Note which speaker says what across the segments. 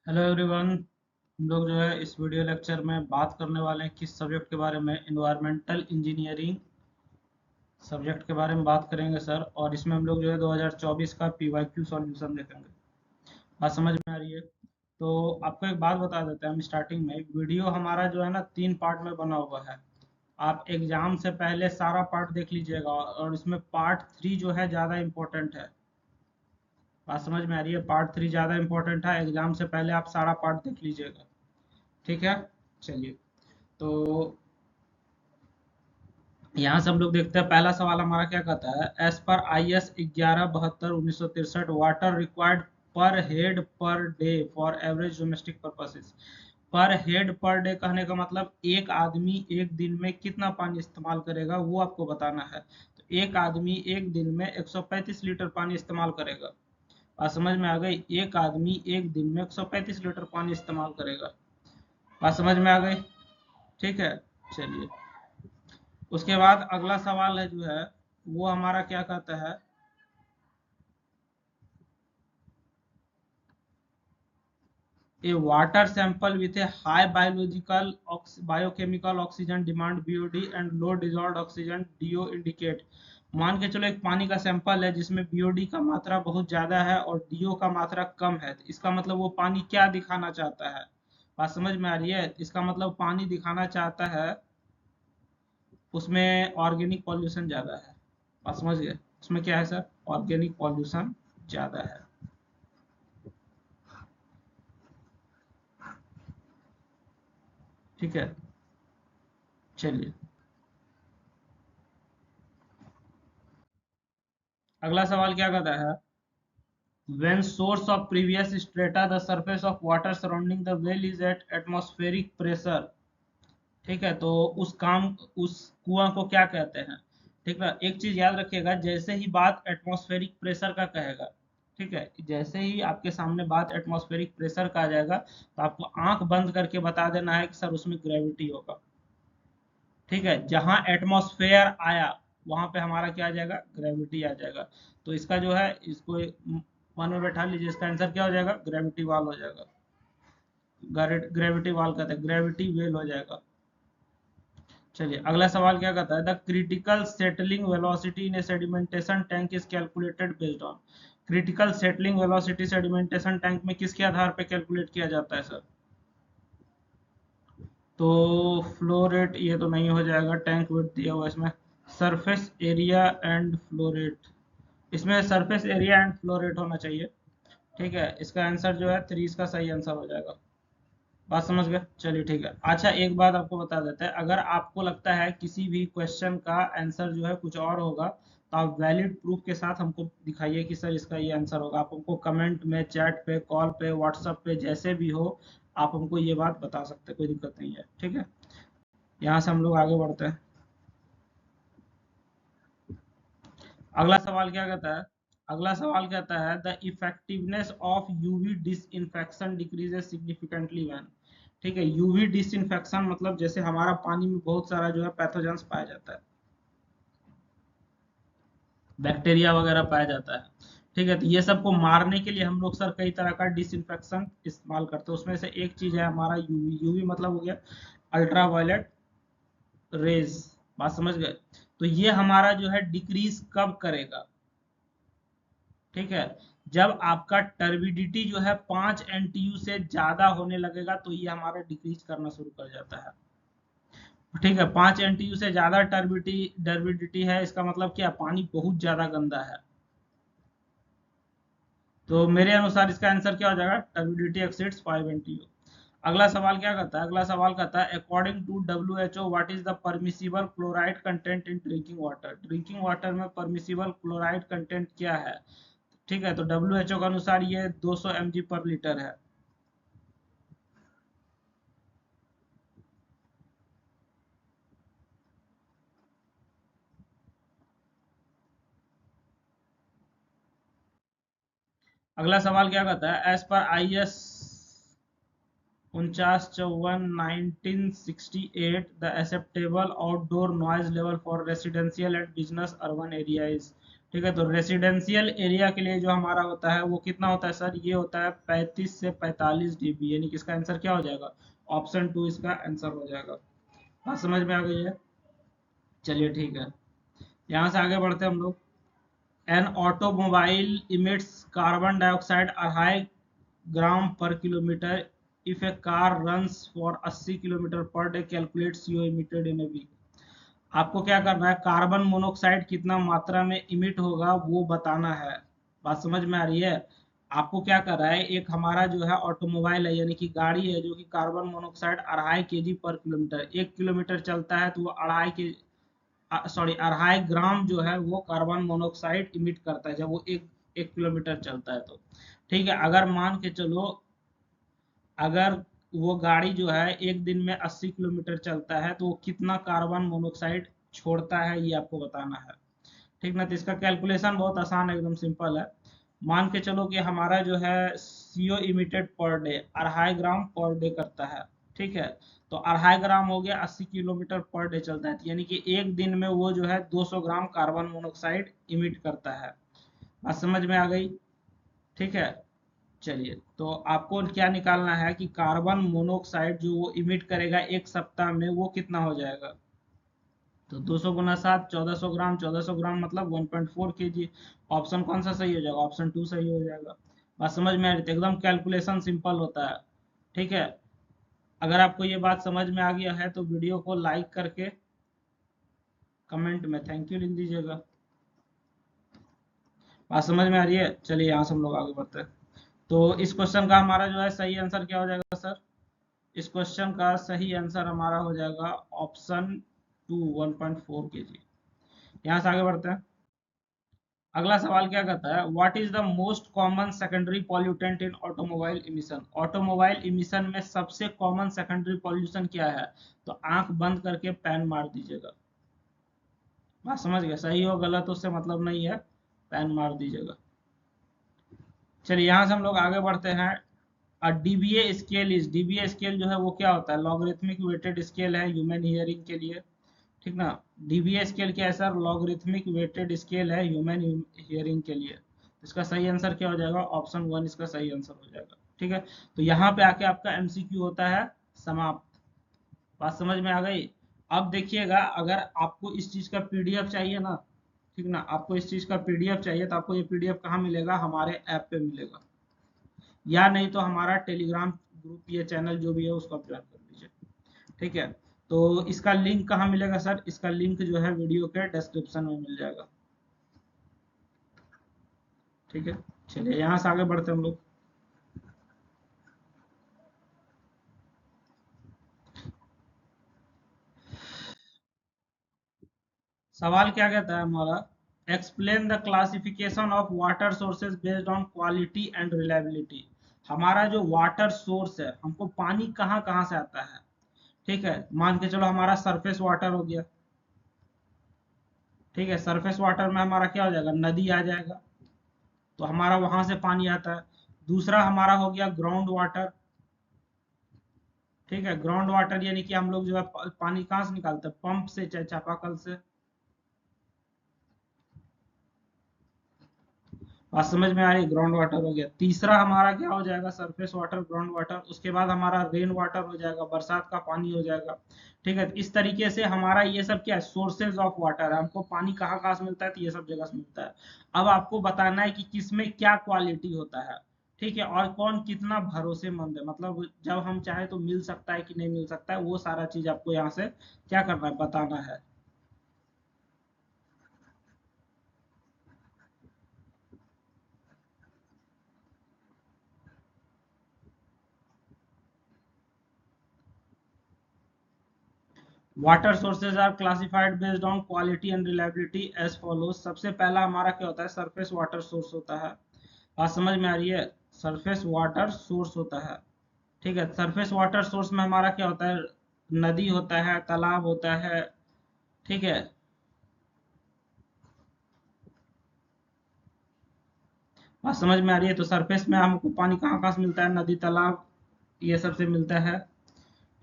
Speaker 1: Hello everyone. हम लोग जो है इस वीडियो लेक्चर में बात करने वाले हैं किस सब्जेक्ट के बारे में, इन्वायरमेंटल इंजीनियरिंग सब्जेक्ट के बारे में बात करेंगे सर। और इसमें हम लोग जो है 2024 का पीवाईक्यू सॉल्यूशन देखेंगे। बात समझ में आ रही है? तो आपको एक बात बता देते हैं हम स्टार्टिंग में। वीडियो हमारा जो है ना 3 पार्ट में बना हुआ है। आप एग्जाम से पहले सारा पार्ट देख लीजिएगा और इसमें पार्ट 3 जो है ज़्यादा इम्पोर्टेंट है। बात समझ में आ रही है? पार्ट 3 ज़्यादा इम्पोर्टेंट है, एग्जाम से पहले आप सारा पार्ट देख लीजिएगा। ठीक है, चलिए। तो यहाँ से हम लोग देखते हैं, पहला सवाल हमारा क्या कहता है। As per IS 1172/1963 water required per head per day for average domestic purposes. Per head per day कहने का मतलब एक आदमी एक दिन में कितना पानी इस्तेमाल करेगा वो आपको बताना है। तो एक आदमी एक दिन में 135 लीटर पानी इस्तेमाल करेगा। बात समझ में आ गई? एक आदमी एक दिन में 135 लीटर पानी इस्तेमाल करेगा। बात समझ में आ गई? ठीक है, चलिए। उसके बाद अगला सवाल है जो है वो हमारा क्या कहता है। A water sample with a high biological biochemical oxygen demand BOD and low dissolved oxygen DO indicate. मान के चलो एक पानी का सैंपल है जिसमें BOD का मात्रा बहुत ज्यादा है और DO का मात्रा कम है। तो इसका मतलब वो पानी क्या दिखाना चाहता है? बात समझ में आ रही है? इसका मतलब पानी दिखाना चाहता है उसमें ऑर्गेनिक पॉल्यूशन ज्यादा है। बात समझ गए? उसमें क्या है सर? ऑर्गेनिक पॉल्यूशन ज्यादा है। ठीक है, चलिए। अगला सवाल क्या कहता है। when source of previous strata the surface of water surrounding the well is at atmospheric pressure। ठीक है, तो उस कुआं को क्या कहते हैं? ठीक है, एक चीज याद रखिएगा, जैसे ही बात एटमॉस्फेरिक प्रेशर का कहेगा, ठीक है, जैसे ही आपके सामने बात एटमॉस्फेरिक प्रेशर का आ जाएगा तो आपको आंख बंद करके बता देना है कि सर उसमें ग्रेविटी होगा। ठीक है, जहां एटमॉस्फेयर आया वहां पे हमारा क्या आ जाएगा? ग्रेविटी आ जाएगा। तो इसका जो है इसको मन में बैठा लीजिए, इसका आंसर क्या हो जाएगा? ग्रेविटी वाल हो जाएगा। ग्रेविटी वाल कहते हैं, ग्रेविटी वेल हो जाएगा। चलिए, अगला सवाल क्या कहता है। The critical settling velocity in A sedimentation tank is calculated based on. Critical settling velocity sedimentation tank में किसके आधार पर कैलकुलेट किया जाता है सर? तो फ्लो रेट ये तो नहीं हो जाएगा, टैंक विड्थ दिया हुआ इसमें। Surface area and flow rate, इसमें surface area and flow rate होना चाहिए। ठीक है, इसका आंसर जो है 3 इसका सही आंसर हो जाएगा। बात समझ गए? चलिए ठीक है। अच्छा, एक बात आपको बता देते हैं, अगर आपको लगता है किसी भी क्वेश्चन का आंसर जो है कुछ और होगा तो आप वैलिड प्रूफ के साथ हमको दिखाइए कि सर इसका ये आंसर होगा। आप हमको कमेंट में, चैट पे, कॉल पे, व्हाट्सएप पे, जैसे भी हो आप हमको ये बात बता सकते हैं, कोई दिक्कत नहीं है। ठीक है, यहाँ से हम लोग आगे बढ़ते हैं। अगला सवाल क्या कहता है। अगला सवाल कहता है the effectiveness of UV disinfection decreases significantly when. ठीक है, यूवी डिसइंफेक्शन मतलब जैसे हमारा पानी में बहुत सारा जो है पैथोजेंस पाया जाता है, बैक्टीरिया वगैरह पाया जाता है। ठीक है, तो ये सबको मारने के लिए हम लोग सर कई तरह का डिसइंफेक्शन इस्तेमाल करते हैं। उसमें से एक चीज है हमारा यूवी। यूवी मतलब हो गया अल्ट्रा वायलेट रेज। बात समझ गए? तो ये हमारा जो है डिक्रीज कब करेगा? ठीक है, जब आपका टर्बिडिटी जो है 5 NTU से ज्यादा होने लगेगा तो ये हमारा डिक्रीज करना शुरू कर जाता है। ठीक है, 5 NTU से ज्यादा टर्बिडिटी है, इसका मतलब क्या? पानी बहुत ज्यादा गंदा है। तो मेरे अनुसार इसका आंसर क्या हो जाएगा? Turbidity exceeds 5 NTU। अगला सवाल क्या कहता है। अगला सवाल कहता है according to WHO what is the permissible chloride content in drinking water. Drinking water में परमिसिबल क्लोराइड कंटेंट क्या है? ठीक है, तो WHO के अनुसार ये 200 mg पर लीटर है। अगला सवाल क्या कहता है। As per IS 49/54 1968 the acceptable outdoor noise level for residential and business urban area is. ठीक है, तो रेसिडेंशियल एरिया के लिए जो हमारा होता है वो कितना होता है सर, ये होता है 35 से 45 dB, यानी कि इसका आंसर क्या हो जाएगा, ऑप्शन 2 इसका आंसर हो जाएगा। बात समझ में आ गई है? चलिए ठीक है, यहाँ से आगे बढ़ते हैं हम लोग। An automobile emits carbon dioxide 2.5 gram per kilometre if a car runs for 80 kilometre per day, calculate CO emitted in a week. आपको क्या करना है, कार्बन मोनोऑक्साइड कितना मात्रा में इमिट होगा वो बताना है। बात समझ में आ रही है? आपको क्या कर रहा है, एक हमारा जो है ऑटोमोबाइल है यानी कि गाड़ी है, जो कि कार्बन मोनोऑक्साइड 2.5 kg पर किलोमीटर, 1 किलोमीटर चलता है तो वो 2.5 ग्राम जो है वो कार्बन मोनोऑक्साइड इमिट करता है जब वो एक 1 किलोमीटर चलता है तो। ठीक है, अगर मान के चलो, अगर वो गाड़ी जो है एक दिन में 80 किलोमीटर चलता है तो वो कितना कार्बन मोनोऑक्साइड छोड़ता है ये आपको बताना है। ठीक ना, तो इसका कैलकुलेशन बहुत आसान है, एकदम सिंपल है। मान के चलो कि हमारा जो है CO emitted per day 2.5 gram per day करता है। ठीक है, तो 2.5 ग्राम हो गया, 80 किलोमीटर पर डे चलता है, यानी कि एक दिन में वो जो है 200 ग्राम कार्बन मोनोऑक्साइड इमिट करता है। बात समझ में आ गई? ठीक है, चलिए, तो आपको क्या निकालना है कि कार्बन मोनोऑक्साइड जो वो इमिट करेगा एक सप्ताह में वो कितना हो जाएगा। तो 200 गुना 7, 1400 ग्राम, 1400 ग्राम मतलब 1.4 kg। ऑप्शन कौन सा सही हो जाएगा, ऑप्शन 2 सही हो जाएगा। बात समझ में आ रही थी? एकदम कैलकुलेशन सिंपल होता है। ठीक है, अगर आपको ये बात समझ में आ गया है तो वीडियो को लाइक करके कमेंट में थैंक यू लिख दीजिएगा। बात समझ में आ रही है? चलिए यहाँ से हम लोग आगे बढ़ते हैं। तो इस क्वेश्चन का हमारा जो है सही आंसर क्या हो जाएगा सर, इस क्वेश्चन का सही आंसर हमारा हो जाएगा ऑप्शन 2, 1.4 kg। यहाँ से आगे बढ़ते हैं। अगला सवाल क्या कहता है, what is the most common secondary pollutant in automobile emission. Automobile emission में सबसे कॉमन सेकेंडरी पॉल्यूशन क्या है, तो आंख बंद करके पैन मार दीजिएगा। बात समझ गए, सही हो गलत उससे मतलब नहीं है, पैन मार दीजिएगा। चलिए यहाँ से हम लोग आगे बढ़ते हैं। DBA scale is, dBA scale जो है वो क्या होता है, लॉगरिथमिक वेटेड स्केल है ह्यूमन हियरिंग के लिए। ठीक ना, डीबीए स्केल क्या है सर, लॉगरिथमिक वेटेड स्केल है ह्यूमन हियरिंग के लिए। इसका सही आंसर क्या हो जाएगा, ऑप्शन 1 इसका सही आंसर हो जाएगा। ठीक है, तो यहाँ पे आके आपका एमसीक्यू होता है समाप्त। बात समझ में आ गई? अब देखिएगा, अगर आपको इस चीज का पीडीएफ चाहिए ना, ठीक ना, आपको इस चीज का पीडीएफ चाहिए तो आपको ये पीडीएफ कहाँ मिलेगा, हमारे ऐप पे मिलेगा, या नहीं तो हमारा टेलीग्राम ग्रुप, ये चैनल जो भी है उसको आप ज्वाइन कर लीजिए। ठीक है, तो इसका लिंक कहाँ मिलेगा सर, इसका लिंक जो है वीडियो के डिस्क्रिप्शन में मिल जाएगा। ठीक है, चलिए यहाँ से आगे बढ़ते हैं हम लोग। सवाल क्या कहता है हमारा, explain the classification of water sources based on quality and reliability. हमारा जो वाटर सोर्स है, हमको पानी कहाँ कहाँ से आता है। ठीक है, मान के चलो हमारा सरफेस वाटर हो गया। ठीक है, सरफेस वाटर में हमारा क्या हो जाएगा, नदी आ जाएगा, तो हमारा वहां से पानी आता है। दूसरा हमारा हो गया ग्राउंड वाटर। ठीक है, ग्राउंड वाटर यानी कि हम लोग जो है पानी कहाँ से निकालते हैं, पंप से चाहे चापाकल से। बात समझ में आ रही है, ग्राउंड वाटर हो गया। तीसरा हमारा क्या हो जाएगा, सरफेस वाटर, ग्राउंड वाटर। उसके बाद हमारा रेन वाटर हो जाएगा, बरसात का पानी हो जाएगा। ठीक है, इस तरीके से हमारा ये सब क्या है, सोर्सेज ऑफ वाटर है। हमको पानी कहाँ कहाँ से मिलता है, तो ये सब जगह से मिलता है। अब आपको बताना है कि किसमें क्या क्वालिटी होता है। ठीक है, और कौन कितना भरोसेमंद है, मतलब जब हम चाहे तो मिल सकता है कि नहीं मिल सकता है, वो सारा चीज आपको यहाँ से क्या करना है, बताना है। Water sources are classified based on quality and reliability as follows. सबसे पहला हमारा क्या होता है, सरफेस वाटर सोर्स होता है। बात समझ में आ रही है, सरफेस वाटर सोर्स होता है। ठीक है, सरफेस वाटर सोर्स में हमारा क्या होता है, नदी होता है, तालाब होता है। ठीक है, बात समझ में आ रही है, तो सरफेस में हमको पानी कहाँ कहाँ से मिलता है, नदी तालाब ये सब से मिलता है।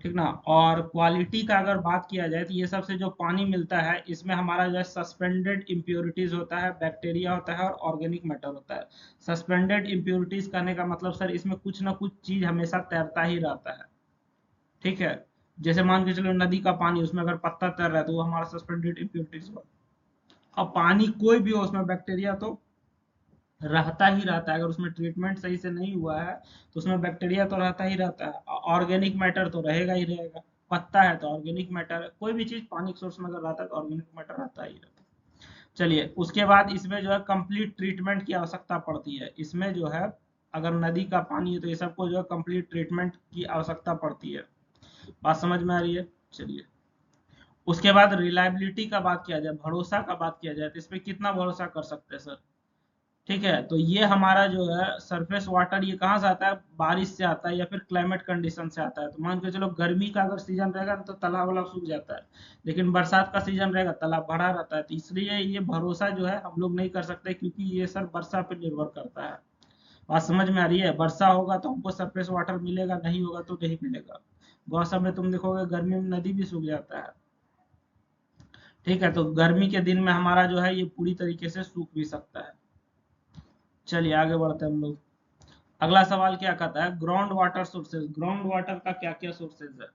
Speaker 1: ठीक ना। और क्वालिटी का अगर बात किया जाए तो ये सबसे जो पानी मिलता है इसमें हमारा जो है सस्पेंडेड इम्प्योरिटीज होता है, बैक्टीरिया होता है और ऑर्गेनिक मैटर होता है। सस्पेंडेड इम्प्योरिटीज करने का मतलब सर इसमें कुछ ना कुछ चीज हमेशा तैरता ही रहता है। ठीक है, जैसे मान के चलो नदी का पानी, उसमें अगर पत्ता तैर रहा है तो वो हमारा सस्पेंडेड इम्प्योरिटीज हुआ। अब पानी कोई भी हो उसमें बैक्टीरिया तो रहता ही रहता है। अगर उसमें ट्रीटमेंट सही से नहीं हुआ है तो उसमें बैक्टीरिया तो रहता ही रहता है, ऑर्गेनिक मैटर तो रहेगा ही रहेगा। पत्ता है तो ऑर्गेनिक मैटर है, कोई भी चीज पानी के सोर्स में अगर रहता है तो ऑर्गेनिक मैटर रहता ही रहता है। चलिए, उसके बाद इसमें जो है कंप्लीट ट्रीटमेंट की आवश्यकता पड़ती है। इसमें जो है अगर नदी का पानी है तो ये सबको जो है कंप्लीट ट्रीटमेंट की आवश्यकता पड़ती है। बात समझ में आ रही है? चलिए, उसके बाद रिलायबिलिटी का बात किया जाए, भरोसा का बात किया जाए तो इसमें कितना भरोसा कर सकते हैं सर। ठीक है, तो ये हमारा जो है सरफेस वाटर, ये कहाँ से आता है? बारिश से आता है या फिर क्लाइमेट कंडीशन से आता है। तो मान के चलो गर्मी का अगर सीजन रहेगा तो तालाब वाला सूख जाता है, लेकिन बरसात का सीजन रहेगा तालाब भरा रहता है। तो इसलिए ये भरोसा जो है हम लोग नहीं कर सकते, क्योंकि ये सर वर्षा पे निर्भर करता है। बात समझ में आ रही है? वर्षा होगा तो हमको सरफेस वाटर मिलेगा, नहीं होगा तो नहीं मिलेगा। मौसम में तुम देखोगे गर्मी में नदी भी सूख जाता है। ठीक है, तो गर्मी के दिन में हमारा जो है ये पूरी तरीके से सूख भी सकता है। चलिए आगे बढ़ते हैं हम लोग। अगला सवाल क्या कहता है? Ground water sources. Ground water का क्या क्या सोर्सेज है?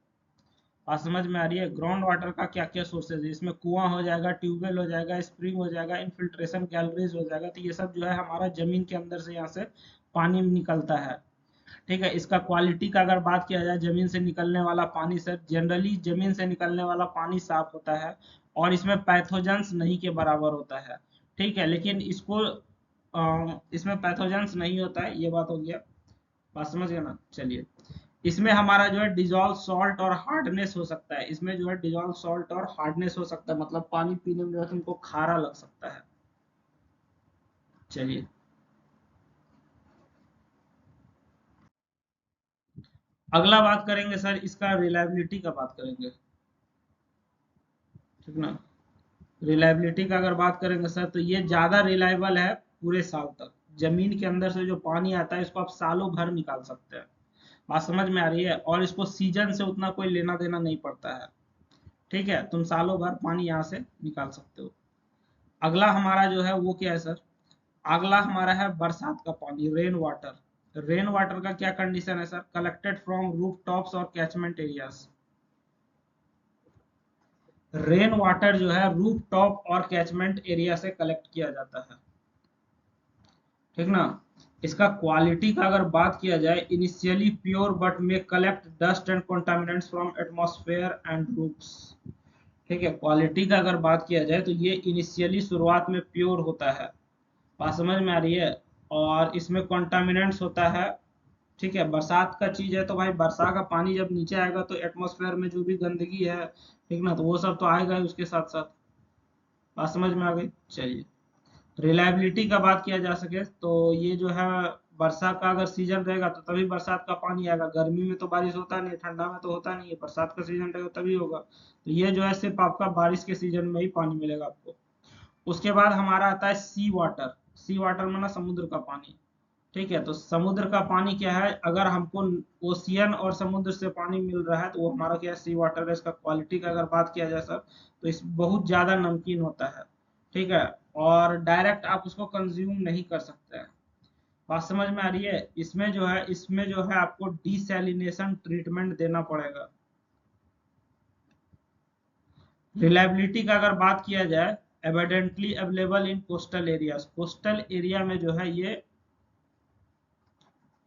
Speaker 1: बात समझ में आ रही है? ग्राउंड वाटर का क्या क्या सोर्सेज है? इसमें कुआं हो जाएगा, ट्यूबवेल हो जाएगा, स्प्रिंग हो जाएगा, इनफिल्ट्रेशन गैलरीज हो जाएगा। तो ये सब जो है हमारा जमीन के अंदर से यहाँ से पानी निकलता है। ठीक है, इसका क्वालिटी का अगर बात किया जाए, जमीन से निकलने वाला पानी सर जनरली जमीन से निकलने वाला पानी साफ होता है और इसमें पैथोजेंस नहीं के बराबर होता है। ठीक है, लेकिन इसमें पैथोजेंस नहीं होता है, ये बात हो गया। बात समझ गए ना? चलिए, इसमें हमारा जो है डिजॉल्व सॉल्ट और हार्डनेस हो सकता है। इसमें जो है डिजॉल्व सॉल्ट और हार्डनेस हो सकता है, मतलब पानी पीने में जो है तुमको खारा लग सकता है। चलिए, अगला बात करेंगे सर, इसका रिलायबिलिटी का बात करेंगे। ठीक ना। रिलायबिलिटी का अगर बात करेंगे सर तो ये ज्यादा रिलायबल है पूरे साल तक। जमीन के अंदर से जो पानी आता है इसको आप सालों भर निकाल सकते हैं। बात समझ में आ रही है? और इसको सीजन से उतना कोई लेना देना नहीं पड़ता है। ठीक है, तुम सालों भर पानी यहाँ से निकाल सकते हो। अगला हमारा जो है वो क्या है सर? अगला हमारा है बरसात का पानी, रेन वाटर। रेन वाटर का क्या कंडीशन है sir? Collected from roof tops और कैचमेंट एरियाज। रेन वाटर जो है रूफ टॉप और कैचमेंट एरिया से कलेक्ट किया जाता है। ठीक ना। इसका क्वालिटी का अगर बात किया जाए, initially pure but may collect dust and contaminants from atmosphere and roofs. ठीक है, क्वालिटी का अगर बात किया जाए तो ये इनिशियली शुरुआत में प्योर होता है। बात समझ में आ रही है? और इसमें कॉन्टामिनेंट्स होता है। ठीक है, बरसात का चीज है तो भाई वर्षा का पानी जब नीचे आएगा तो एटमॉस्फेयर में जो भी गंदगी है, ठीक ना, तो वो सब तो आएगा ही उसके साथ साथ। बात समझ में आ गई? चलिए, रिलायबिलिटी का बात किया जा सके तो ये जो है वर्षा का अगर सीजन रहेगा तो तभी बरसात का पानी आएगा। गर्मी में तो बारिश होता नहीं है, ठंडा में तो होता नहीं है, बरसात का सीजन रहेगा तभी होगा। तो ये जो है सिर्फ आपका बारिश के सीजन में ही पानी मिलेगा आपको। उसके बाद हमारा आता है सी वाटर। सी वाटर में ना समुद्र का पानी। ठीक है, तो समुद्र का पानी क्या है? अगर हमको ओशियन और समुद्र से पानी मिल रहा है तो वो हमारा क्या है? सी वाटर है। इसका क्वालिटी का अगर बात किया जाए सर तो इस बहुत ज्यादा नमकीन होता है। ठीक है, और डायरेक्ट आप उसको कंज्यूम नहीं कर सकते हैं। बात समझ में आ रही है? इसमें जो है आपको डिसैलिनेशन ट्रीटमेंट देना पड़ेगा। रिलायबिलिटी का अगर बात किया जाए, evidently available in coastal areas. Coastal area में जो है ये,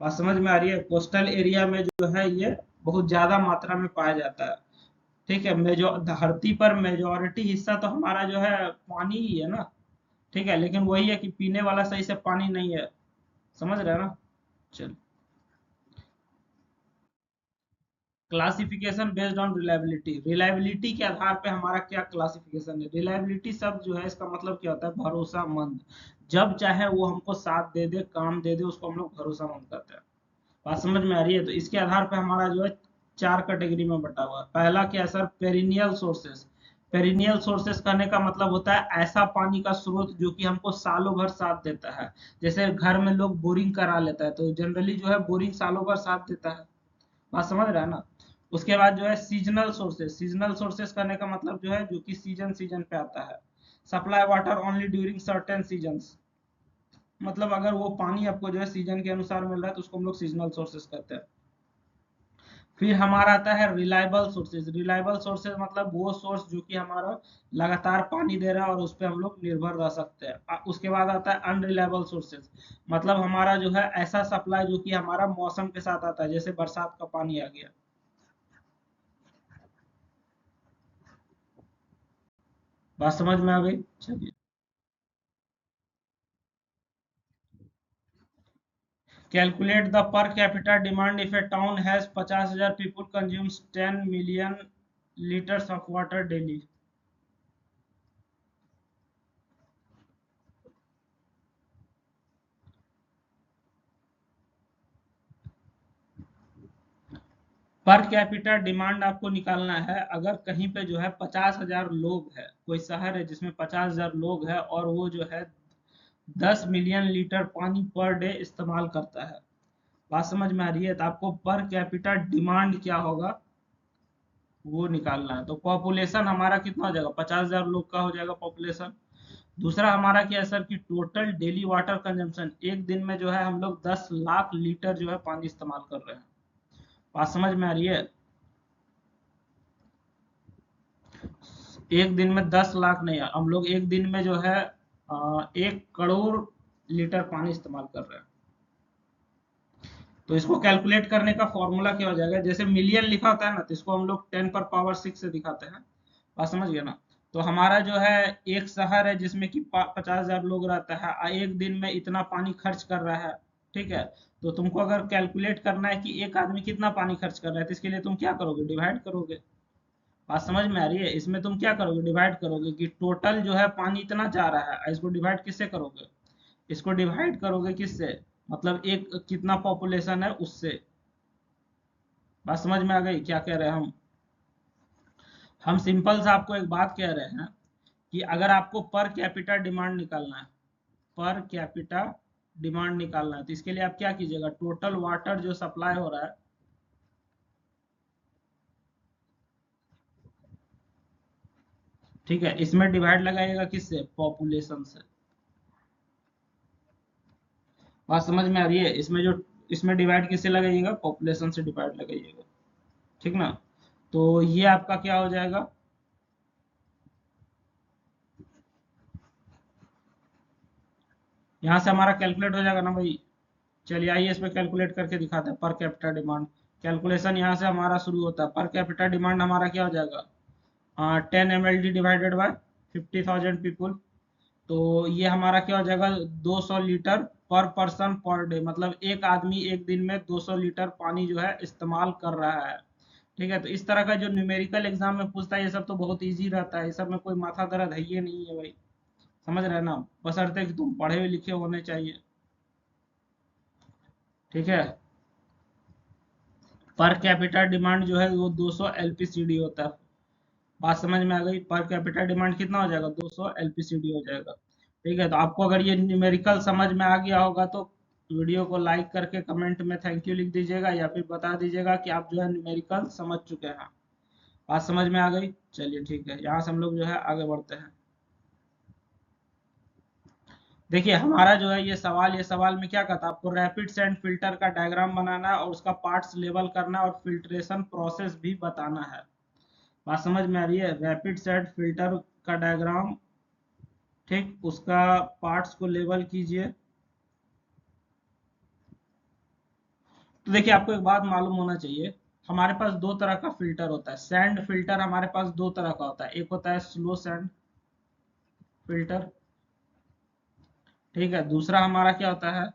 Speaker 1: बात समझ में आ रही है? कोस्टल एरिया में जो है ये बहुत ज्यादा मात्रा में पाया जाता है। ठीक है, मेजो धरती पर मेजोरिटी हिस्सा तो हमारा जो है पानी ही है ना। ठीक है, लेकिन वही है कि पीने वाला सही से पानी नहीं है। समझ रहे हैं ना? चलो, classification based on reliability. Reliability के आधार पे हमारा क्या क्लासिफिकेशन है? रिलायबिलिटी शब्द जो है इसका मतलब क्या होता है? भरोसामंद। जब चाहे वो हमको साथ दे दे, काम दे दे, उसको हम लोग भरोसामंद कहते हैं। बात समझ में आ रही है? तो इसके आधार पे हमारा जो है चार कैटेगरी में बटा हुआ है। पहला क्या है sir? Perennial sources. Perennial sources कहने का मतलब होता है ऐसा पानी का स्रोत जो कि हमको सालों भर साथ देता है। जैसे घर में लोग बोरिंग करा लेता है तो जनरली जो है बोरिंग सालों भर साथ देता है। बात समझ रहा है ना? उसके बाद जो है सीजनल सोर्सेज, सीजनल सोर्सेज करने का मतलब जो है जो कि सीजन सीजन पे आता है। Supply water only during certain seasons, मतलब अगर वो पानी आपको जो है सीजन के अनुसार मिल रहा है तो उसको हम लोग सीजनल सोर्सेज कहते हैं। फिर हमारा आता है रिलायबल सोर्सेज, रिलायबल सोर्सेज मतलब वो सोर्स जो कि हमारा लगातार पानी दे रहा है और उस पर हम लोग निर्भर रह सकते हैं। उसके बाद आता है अनरिलायबल सोर्सेज, मतलब हमारा जो है ऐसा सप्लाई जो कि हमारा मौसम के साथ आता है, जैसे बरसात का पानी आ गया। बात समझ में आ गई? चलिए। Calculate the per capita demand if A town has 50,000 people consumes 10 million litres of water daily. Per capita demand आपको निकालना है। अगर कहीं पे जो है 50,000 लोग है, कोई शहर है जिसमें 50,000 लोग है और वो जो है 10 मिलियन लीटर पानी पर डे इस्तेमाल करता है, बात समझ में आ रही है? तो आपको पर कैपिटा डिमांड क्या होगा वो निकालना है। तो पॉपुलेशन हमारा कितना हो जाएगा, 50,000 लोग का हो जाएगा पॉपुलेशन। दूसरा हमारा क्या है सर कि टोटल डेली वाटर कंजम्पशन, एक दिन में जो है हम लोग 10 लाख लीटर जो है पानी इस्तेमाल कर रहे हैं। बात समझ में आ रही है? एक दिन में 10 लाख नहीं है, हम लोग एक दिन में जो है 1 करोड़ लीटर पानी इस्तेमाल कर रहे हैं। तो इसको कैलकुलेट करने का फॉर्मूला क्या हो जाएगा, जैसे मिलियन लिखा होता है ना, तो इसको हम लोग 10 पर पावर 6 से दिखाते हैं। बात समझ गया ना? तो हमारा जो है एक शहर है जिसमें कि 50,000 लोग रहता है, एक दिन में इतना पानी खर्च कर रहा है। ठीक है, तो तुमको अगर कैलकुलेट करना है कि एक आदमी कितना पानी खर्च कर रहा है, तो इसके लिए तुम क्या करोगे, डिवाइड करोगे। बात समझ में आ रही है? इसमें तुम क्या करोगे, डिवाइड करोगे कि टोटल जो है पानी इतना जा रहा है, इसको डिवाइड किससे करोगे, इसको डिवाइड करोगे किससे, मतलब एक कितना पॉपुलेशन है उससे। बात समझ में आ गई क्या कह रहे हैं हम सिंपल सा आपको एक बात कह रहे हैं कि अगर आपको पर कैपिटा डिमांड निकालना है, पर कैपिटा डिमांड निकालना है, तो इसके लिए आप क्या कीजिएगा, टोटल वाटर जो सप्लाई हो रहा है, ठीक है, इसमें डिवाइड लगाइएगा किससे, पॉपुलेशन से। बात समझ में आ रही है? इसमें डिवाइड किससे लगाइएगा, पॉपुलेशन से डिवाइड लगाइएगा। ठीक ना? तो ये आपका क्या हो जाएगा, यहाँ से हमारा कैलकुलेट हो जाएगा ना भाई। चलिए आइए इस पे कैलकुलेट करके दिखाते हैं पर कैपिटा डिमांड। कैलकुलेशन यहाँ से हमारा शुरू होता है। पर कैपिटा डिमांड हमारा क्या हो जाएगा, 10 MLD डिवाइडेड बाय 50,000 पीपुल। तो ये हमारा क्या हो जाएगा, 200 लीटर पर पर्सन पर डे, मतलब एक आदमी एक दिन में 200 लीटर पानी जो है इस्तेमाल कर रहा है। ठीक है, तो इस तरह का जो न्यूमेरिकल एग्जाम में पूछता है ये सब तो बहुत इजी रहता है, ये सब में कोई माथा दर्द है ये नहीं है भाई। समझ रहे हैं ना? बशर्ते कि तुम पढ़े हुए लिखे होने चाहिए। ठीक है, पर कैपिटा डिमांड जो है वो 200 एलपीसीडी होता है। बात समझ में आ गई? पर कैपिटा डिमांड कितना हो जाएगा, 200 एलपीसीडी हो जाएगा। ठीक है, तो आपको अगर ये न्यूमेरिकल समझ में आ गया होगा तो वीडियो को लाइक करके कमेंट में थैंक यू लिख दीजिएगा, या फिर बता दीजिएगा कि आप जो है न्यूमेरिकल समझ चुके हैं। बात समझ में आ गई? चलिए ठीक है, यहाँ से हम लोग जो है आगे बढ़ते हैं। देखिए हमारा जो है ये सवाल में क्या कहता है, आपको रैपिड सैंड फिल्टर का डायग्राम बनाना है और उसका पार्ट्स लेवल करना है और फिल्ट्रेशन प्रोसेस भी बताना है। बात समझ में आ रही है? रैपिड सैंड फिल्टर का डायग्राम, ठीक, उसका पार्ट्स को लेवल कीजिए। तो देखिए आपको एक बात मालूम होना चाहिए, हमारे पास दो तरह का फिल्टर होता है, सैंड फिल्टर हमारे पास दो तरह का होता है, एक होता है स्लो सैंड फिल्टर, ठीक है, दूसरा हमारा क्या होता है,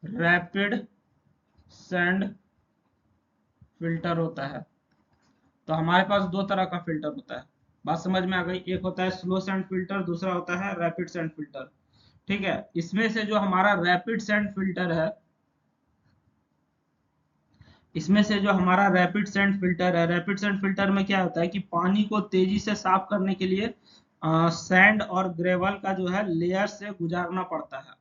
Speaker 1: रैपिड सैंड फिल्टर होता है। तो हमारे पास दो तरह का फिल्टर होता है। बात समझ में आ गई? एक होता है स्लो सैंड फिल्टर, दूसरा होता है रैपिड सैंड फिल्टर। ठीक है, इसमें से जो हमारा रैपिड सैंड फिल्टर है, इसमें से जो हमारा रैपिड सैंड फिल्टर है, रैपिड सैंड फिल्टर में क्या होता है कि पानी को तेजी से साफ करने के लिए सैंड और ग्रेवल का जो है लेयर से गुजारना पड़ता है।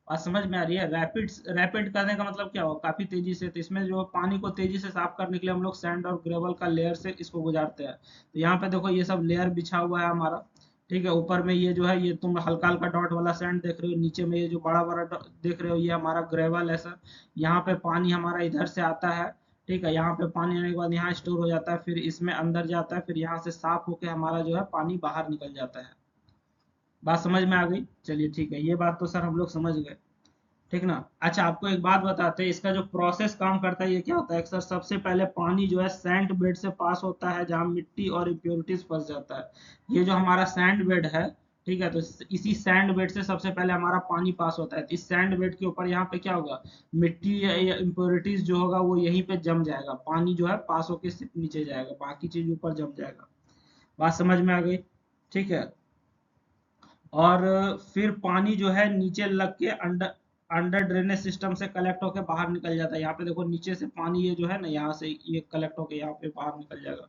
Speaker 1: बात समझ में आ रही है? रैपिड रैपिड करने का मतलब क्या होगा? काफी तेजी से। तो इसमें जो पानी को तेजी से साफ करने के लिए हम लोग सैंड और ग्रेवल का लेयर से इसको गुजारते हैं। तो यहाँ पे देखो ये सब लेयर बिछा हुआ है हमारा। ठीक है, ऊपर में ये जो है, ये तुम हल्का हल्का डॉट वाला सैंड देख रहे हो, नीचे में ये जो बड़ा बड़ा देख रहे हो, ये हमारा ग्रेवल है सर। यहाँ पे पानी हमारा इधर से आता है। ठीक है, यहाँ पे पानी आने के बाद यहाँ स्टोर हो जाता है, फिर इसमें अंदर जाता है, फिर यहाँ से साफ होके हमारा जो है पानी बाहर निकल जाता है। बात समझ में आ गई? चलिए ठीक है, ये बात तो सर हम लोग समझ गए। ठीक ना? अच्छा, आपको एक बात बताते हैं, इसका जो प्रोसेस काम करता है ये क्या होता है सर? सबसे पहले पानी जो है सैंड बेड से पास होता है, जहाँ मिट्टी और इम्प्योरिटीज फंस जाता है। ये जो हमारा सैंड बेड है, ठीक है, तो इसी सैंड बेड से सबसे पहले हमारा पानी पास होता है। तो इस सैंड बेड के ऊपर यहाँ पे क्या होगा? मिट्टी या इम्प्योरिटीज जो होगा वो यहीं पे जम जाएगा, पानी जो है पास होके सिर्फ नीचे जाएगा, बाकी चीज ऊपर जम जाएगा। बात समझ में आ गई? ठीक है। और फिर पानी जो है नीचे लग के अंडर अंडर ड्रेनेज सिस्टम से कलेक्ट होकर बाहर निकल जाता है। यहाँ पे देखो नीचे से पानी ये जो है ना, यहाँ से ये कलेक्ट होकर यहाँ पे बाहर निकल जाएगा।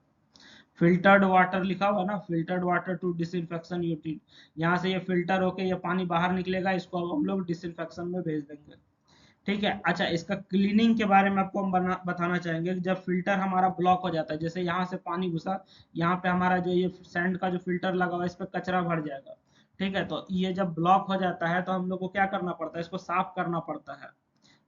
Speaker 1: फिल्टर्ड वाटर लिखा हुआ है ना, filtered water to disinfection unit. यहाँ से ये फिल्टर होके ये पानी बाहर निकलेगा, इसको अब हम लोग डिसइंफेक्शन में भेज देंगे। ठीक है। अच्छा, इसका क्लीनिंग के बारे में आपको हम बताना चाहेंगे कि जब फिल्टर हमारा ब्लॉक हो जाता है, जैसे यहाँ से पानी घुसा, यहाँ पे हमारा जो ये सैंड का जो फिल्टर लगा हुआ है, इस पे कचरा भर जाएगा। ठीक है, तो ये जब ब्लॉक हो जाता है तो हम लोग को क्या करना पड़ता है? इसको साफ करना पड़ता है।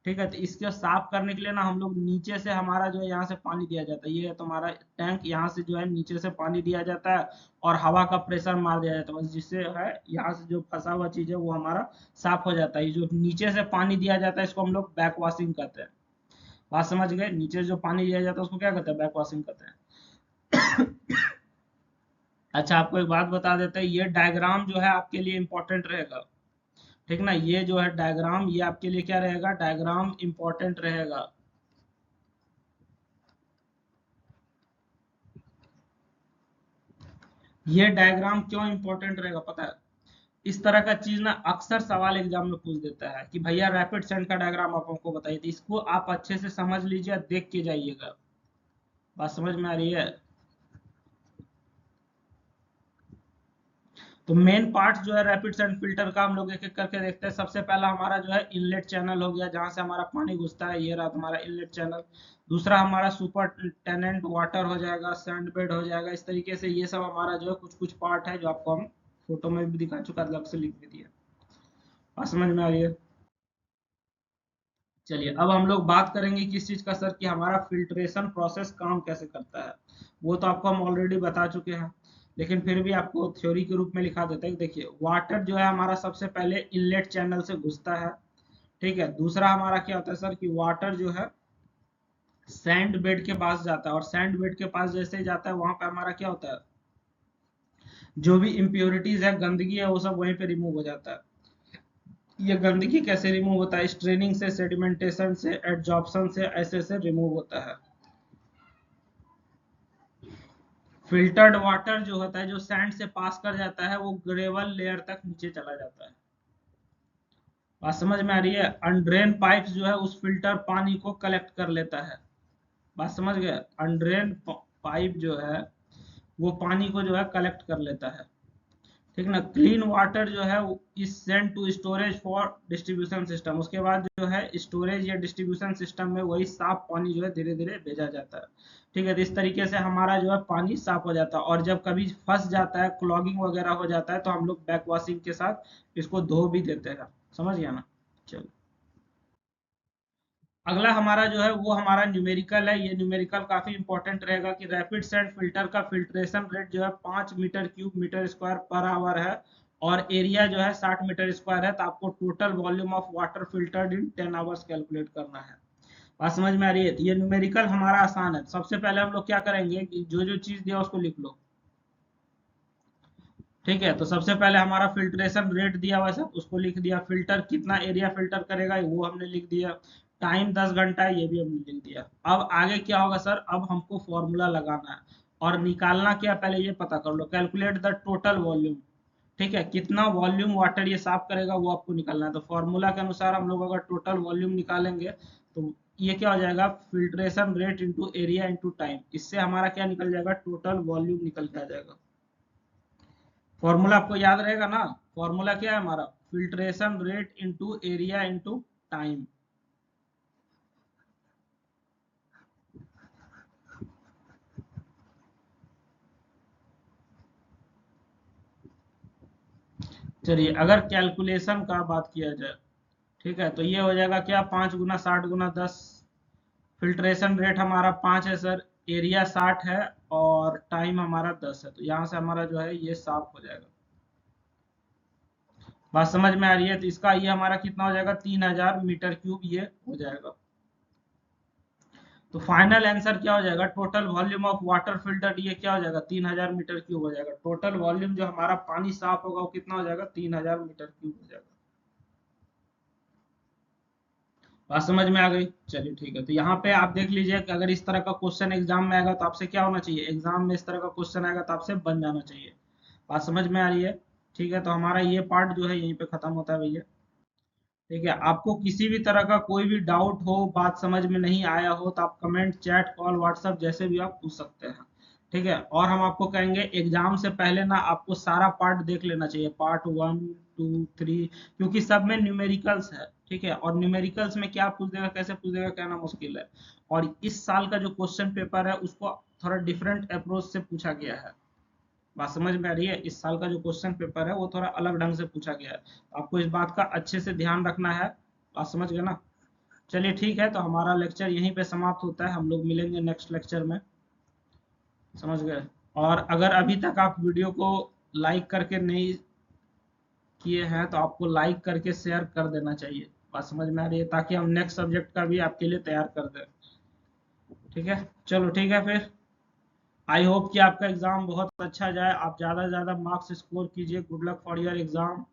Speaker 1: ठीक है, तो इसको साफ करने के लिए ना हम लोग नीचे से हमारा जो है यहाँ से पानी दिया जाता है, ये है तुम्हारा टैंक, यहाँ से जो है नीचे से पानी दिया जाता है और हवा का प्रेशर मार दिया जाता है, बस जिससे है यहाँ से जो फंसा हुआ चीज है वो हमारा साफ हो जाता है। जो नीचे से पानी दिया जाता है इसको हम लोग बैक वॉशिंग कहते हैं। बात समझ गए? नीचे जो पानी दिया जाता है उसको क्या कहते हैं? बैक वॉशिंग कहते हैं। अच्छा, आपको एक बात बता देते हैं, ये डायग्राम जो है आपके लिए इंपॉर्टेंट रहेगा। ठीक ना? ये जो है डायग्राम, ये आपके लिए क्या रहेगा? डायग्राम इंपॉर्टेंट रहेगा। ये डायग्राम क्यों इंपॉर्टेंट रहेगा पता है? इस तरह का चीज ना अक्सर सवाल एग्जाम में पूछ देता है कि भैया रैपिड सेंड का डायग्राम आप हमको बताइए, तो इसको आप अच्छे से समझ लीजिए, देख के जाइएगा। बात समझ में आ रही है? तो मेन पार्ट जो है रैपिड सेंड फिल्टर का हम लोग एक एक करके देखते हैं। सबसे पहला हमारा जो है इनलेट चैनल हो गया, जहां से हमारा पानी घुसता है, ये रहा हमारा इनलेट चैनल। दूसरा हमारा सुपर टेनेंट वाटर हो जाएगा, सैंड बेड हो जाएगा। इस तरीके से ये सब हमारा जो है कुछ कुछ पार्ट है, जो आपको हम फोटो में भी दिखा चुका, अलग से लिख भी दिया। बात समझ में आ रही है? चलिए, अब हम लोग बात करेंगे किस चीज का सर, कि हमारा फिल्ट्रेशन प्रोसेस काम कैसे करता है। वो तो आपको हम ऑलरेडी बता चुके हैं, लेकिन फिर भी आपको थ्योरी के रूप में लिखा देते हैं। देखिए, वाटर जो है हमारा सबसे पहले इनलेट चैनल से घुसता है। ठीक है, दूसरा हमारा क्या होता है सर, कि वाटर जो है सैंड बेड के पास जाता है, और सैंड बेड के पास जैसे ही जाता है वहां पे हमारा क्या होता है? जो भी इम्प्योरिटीज है, गंदगी है, वो सब वहीं पे रिमूव हो जाता है। ये गंदगी कैसे रिमूव होता है? स्ट्रेनिंग से, सेडिमेंटेशन से, एडजॉर्प्शन से, ऐसे ऐसे रिमूव होता है। फिल्टर्ड वाटर जो होता है, जो सैंड से पास कर जाता है, वो ग्रेवल लेयर तक नीचे चला जाता है। बात समझ में आ रही है? अनड्रेन पाइप्स जो है उस फिल्टर पानी को कलेक्ट कर लेता है। बात समझ गए? अनड्रेन पाइप जो है वो पानी को जो है कलेक्ट कर लेता है। ठीक ना? क्लीन वाटर जो है is send to storage for distribution system. उसके बाद जो है स्टोरेज या डिस्ट्रीब्यूशन सिस्टम में वही साफ पानी जो है धीरे धीरे भेजा जाता है। ठीक है, तो इस तरीके से हमारा जो है पानी साफ हो जाता है। और जब कभी फंस जाता है, क्लॉगिंग वगैरह हो जाता है, तो हम लोग बैक वॉशिंग के साथ इसको धो भी देते हैं। समझ गया ना? चलो, अगला हमारा जो है वो हमारा न्यूमेरिकल है। ये न्यूमेरिकल काफी इंपॉर्टेंट रहेगा कि रैपिड सेंड फिल्टर का फिल्ट्रेशन रेट जो है 5 metre cube metre square per hour है, और एरिया जो है 60 मीटर स्क्वायर है। तो आपको total volume of water filtered in 10 hours calculate करना है। बात समझ में आ रही है? तो ये न्यूमेरिकल हमारा आसान है। सबसे पहले हम लोग क्या करेंगे कि जो जो चीज दिया उसको लिख लो। ठीक है, तो सबसे पहले हमारा फिल्ट्रेशन रेट दिया हुआ है, उसको लिख दिया। फिल्टर कितना एरिया फिल्टर करेगा वो हमने लिख दिया। टाइम 10 घंटा है, ये भी हमने लिख दिया। अब आगे क्या होगा सर? अब हमको फॉर्मूला लगाना है और निकालना क्या, पहले ये पता कर लो। Calculate the total volume. ठीक है, कितना वॉल्यूम वाटर ये साफ करेगा वो आपको निकालना है। तो फॉर्मूला के अनुसार हम लोग अगर टोटल वॉल्यूम निकालेंगे तो ये क्या हो जाएगा? Filtration rate into area into time. इससे हमारा क्या निकल जाएगा? टोटल वॉल्यूम निकल के आ जाएगा। फॉर्मूला आपको याद रहेगा ना? फॉर्मूला क्या है हमारा? Filtration rate into area into time. चलिए अगर कैलकुलेशन का बात किया जाए, ठीक है, तो ये हो जाएगा क्या, 5 × 60 × 10। फिल्ट्रेशन रेट हमारा 5 है सर, एरिया 60 है, और टाइम हमारा 10 है, तो यहाँ से हमारा जो है ये साफ हो जाएगा। बात समझ में आ रही है? तो इसका ये हमारा कितना हो जाएगा, 3000 मीटर क्यूब ये हो जाएगा। तो फाइनल आंसर क्या हो जाएगा, total volume of water filtered ये क्या हो जाएगा, 3000 मीटर क्यूब हो जाएगा। टोटल वॉल्यूम जो हमारा पानी साफ होगा वो कितना हो जाएगा, 3000 मीटर क्यूब हो जाएगा। बात समझ में आ गई? चलिए ठीक है। तो यहाँ पे आप देख लीजिए कि अगर इस तरह का क्वेश्चन एग्जाम में आएगा तो आपसे क्या होना चाहिए, एग्जाम में इस तरह का क्वेश्चन आएगा तो आपसे बन जाना चाहिए। बात समझ में आ रही है? ठीक है, तो हमारा ये पार्ट जो है यहीं पे खत्म होता है भैया। ठीक है, आपको किसी भी तरह का कोई भी डाउट हो, बात समझ में नहीं आया हो, तो आप कमेंट, चैट, कॉल, व्हाट्सएप जैसे भी आप पूछ सकते हैं। ठीक है, और हम आपको कहेंगे एग्जाम से पहले ना आपको सारा पार्ट देख लेना चाहिए, पार्ट 1, 2, 3, क्योंकि सब में न्यूमेरिकल्स है। ठीक है, और न्यूमेरिकल्स में क्या पूछ देगा, कैसे पूछ देगा, कहना मुश्किल है। और इस साल का जो क्वेश्चन पेपर है उसको थोड़ा डिफरेंट अप्रोच से पूछा गया है। बात समझ में आ रही है? इस साल का जो क्वेश्चन पेपर है वो थोड़ा अलग ढंग से पूछा गया है, तो आपको इस बात का अच्छे से ध्यान रखना है। बात समझ गए ना? चलिए ठीक है, तो हमारा लेक्चर यहीं पे समाप्त होता है, हम लोग मिलेंगे नेक्स्ट लेक्चर में। समझ गए? और अगर अभी तक आप वीडियो को लाइक करके नहीं किए हैं तो आपको लाइक करके शेयर कर देना चाहिए। बात समझ में आ रही है? ताकि हम नेक्स्ट सब्जेक्ट का भी आपके लिए तैयार कर दें। ठीक है, चलो ठीक है फिर। आई होप कि आपका एग्जाम बहुत अच्छा जाए, आप ज़्यादा से ज़्यादा मार्क्स स्कोर कीजिए। Good luck for your exam.